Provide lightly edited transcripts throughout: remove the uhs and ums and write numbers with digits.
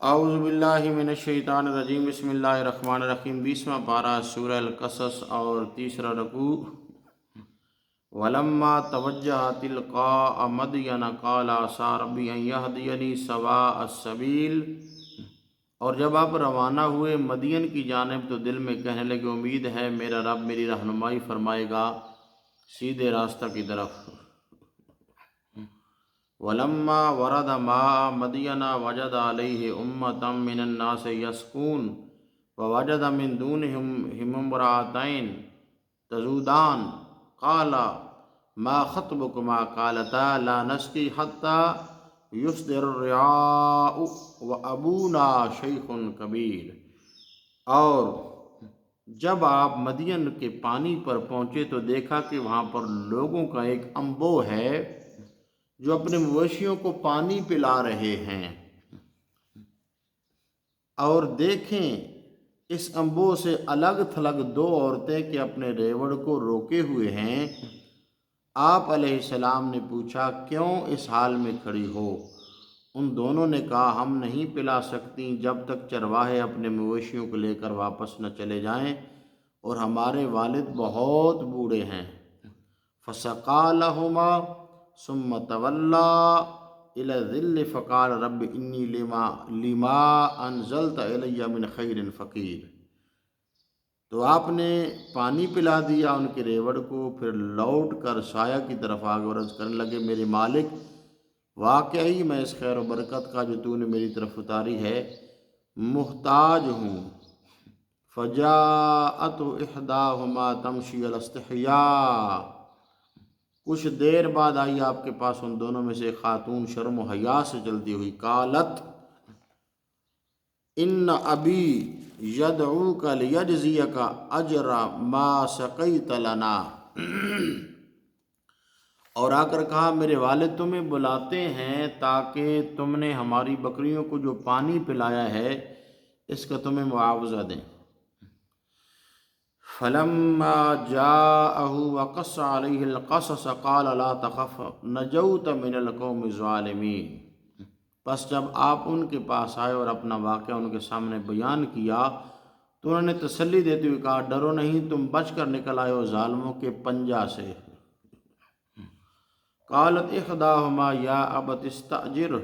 اعوذ باللہ من الشیطان الرجیم، بسم اللہ الرحمن الرحیم۔ 20واں پارہ سورہ القصص اور تیسرا رکوع۔ وَلَمَّا تَوَجَّهَ تِلْقَاءَ مَدْيَنَ قَالَ عَسَىٰ رَبِّي أَن يَهْدِيَنِي سَوَاءَ السَّبِيلِ، اور جب آپ روانہ ہوئے مدین کی جانب تو دل میں کہنے لگے امید ہے میرا رب میری رہنمائی فرمائے گا سیدھے راستہ کی طرف۔ وَلَمَّا وَرَدَ مَاءَ مَدْيَنَ وَجَدَ عَلَيْهِ أُمَّةً مِّنَ النَّاسِ يَسْقُونَ وَوَجَدَ مِن دُونِهِمْ امْرَأَتَيْنِ تَذُودَانِ قَالَ مَا خَطْبُكُمَا قَالَتَا لَا نَسْقِي حَتَّىٰ يُصْدِرَ الرِّعَاءُ وَأَبُونَا شَيْخٌ كَبِيرٌ۔ اور جب آپ مدین کے پانی پر پہنچے تو دیکھا کہ وہاں پر لوگوں کا ایک انبو ہے جو اپنے مویشیوں کو پانی پلا رہے ہیں، اور دیکھیں اس انبو سے الگ تھلگ دو عورتیں کہ اپنے ریوڑ کو روکے ہوئے ہیں۔ آپ علیہ السلام نے پوچھا کیوں اس حال میں کھڑی ہو؟ ان دونوں نے کہا ہم نہیں پلا سکتی جب تک چرواہے اپنے مویشیوں کو لے کر واپس نہ چلے جائیں، اور ہمارے والد بہت بوڑھے ہیں۔ فَسَقَىٰ لَهُمَا ثُمَّ تَوَلَّىٰ إِلَى الظِّلِّ فَقَالَ رَبِّ إِنِّي لِمَا أَنزَلْتَ إِلَيَّ مِنْ خَيْرٍ فَقِيرٌ۔ تو آپ نے پانی پلا دیا ان کے ریوڑ کو، پھر لوٹ کر سایہ کی طرف آگے ورز کرنے لگے میرے مالک واقعی میں اس خیر و برکت کا جو تو نے میری طرف اتاری ہے محتاج ہوں۔ فَجَاءَتْهُ إِحْدَاهُمَا تَمْشِي عَلَى اسْتِحْيَاءٍ، کچھ دیر بعد آئی آپ کے پاس ان دونوں میں سے ایک خاتون شرم و حیا سے چلتی ہوئی۔ قالت ان ابی یدعوک لیجزیک اجر ما سقیت لنا، اور آ کر کہا میرے والد تمہیں بلاتے ہیں تاکہ تم نے ہماری بکریوں کو جو پانی پلایا ہے اس کا تمہیں معاوضہ دیں۔ فَلَمَّا جَاءَهُ وَقَصَّ عَلَيْهِ الْقَصَصَ قَالَ لَا تَخَفْ نَجَوْتَ مِنَ الْقَوْمِ الظَّالِمِينَ۔ پس جب آپ ان کے پاس آئے اور اپنا واقعہ ان کے سامنے بیان کیا تو انہوں نے تسلی دیتے ہوئے کہا ڈرو نہیں، تم بچ کر نکل آئے ہو ظالموں کے پنجہ سے۔ قالت احداہما یا ابت استأجرہ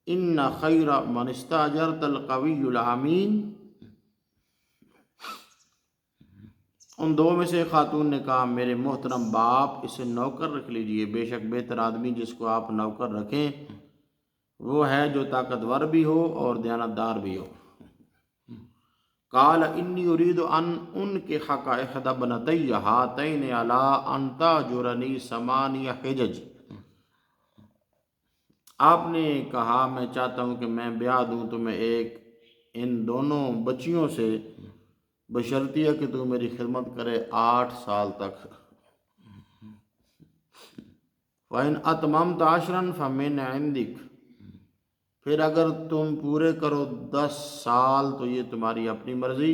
ان خیر من استأجرت القوی الامین۔ ان دو میں سے خاتون نے کہا میرے محترم باپ اسے نوکر رکھ لیجئے، بے شک بہتر آدمی جس کو آپ نوکر رکھیں وہ ہے جو طاقتور بھی ہو اور دیانتدار بھی ہو۔ قال انی ارید ان انکحک احدی ابنتی ہاتین علی ان تأجرنی ثمانی حجج۔ آپ نے کہا میں چاہتا ہوں کہ میں بیاہ دوں تمہیں ایک ان دونوں بچیوں سے، بشرطیہ کہ تو میری خدمت کرے 8 سال تک۔ وَإِنْ أَتْمَمْتَ عَشْرًا فَمِنْ عِنْدِكَ، پھر اگر تم پورے کرو 10 سال تو یہ تمہاری اپنی مرضی۔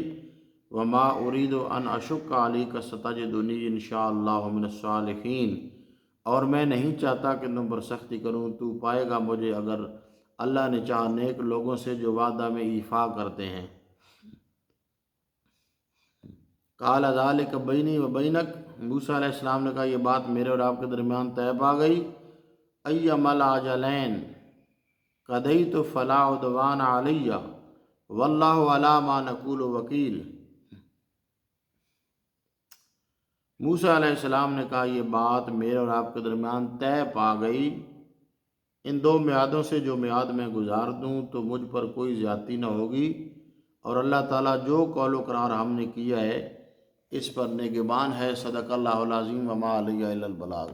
وَمَا أُرِيدُ أَنْ أَشُقَّ عَلَيْكَ سَتَجِدُنِي إِنْ شَاءَ اللَّهُ مِنَ الصَّالِحِينَ، اور میں نہیں چاہتا کہ تم پر سختی کروں، تو پائے گا مجھے اگر اللہ نے چاہا نیک لوگوں سے جو وعدہ میں ایفا کرتے ہیں۔ قال ذلك بینی و بینک، موسیٰ علیہ السلام نے کہا یہ بات میرے اور آپ کے درمیان طے پا گئی۔ ایما العجلین قضیت فلا عدوان علی واللہ علی ما نقول وکیل۔ موسیٰ علیہ السلام نے کہا یہ بات میرے اور آپ کے درمیان طے پا گئی، ان 2 میعادوں سے جو میعاد میں گزار دوں تو مجھ پر کوئی زیادتی نہ ہوگی، اور اللہ تعالیٰ جو قول و قرار ہم نے کیا ہے اس پر نگہبان ہے۔ صدق اللہ العظیم وما علیہ الا البلاغ۔